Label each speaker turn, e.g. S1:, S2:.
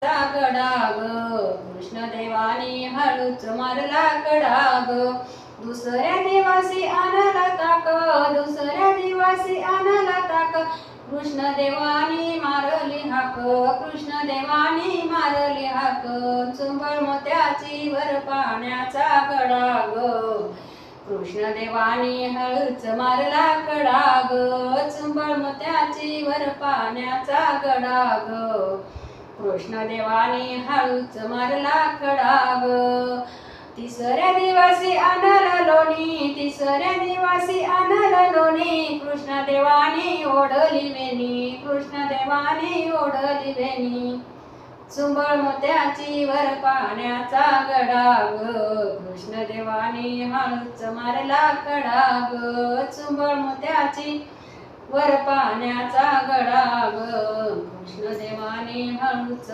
S1: गडा ग कृष्ण देवाने हळूच मारला कडा ग दुसऱ्या दिवशी आणला ताक दुसऱ्या दिवशी आणला ताक कृष्ण देवाने मारली हाक कृष्ण देवाने मारली हाक चुंबळ मोत्याची वर पाण्याचा गडा ग कृष्ण देवाने हळूच मारला कडा ग चुंबळ मोत्याची वर पाण्याचा गडा ग कृष्ण देवाने हळूच मारला कडा ग तिसऱ्या दिवशी आणलं लोणी तिसऱ्या दिवशी आणलं लोणी कृष्ण देवाने ओढली वेणी कृष्ण देवाने ओढली वेणी चुंबळ मोत्याची वर पाण्याचा गडा ग कृष्ण देवाने हळूच मारला कडा ग चुंबळ मोत्याची वर पाण्याचा गडा ग कृष्ण देवाने हळूच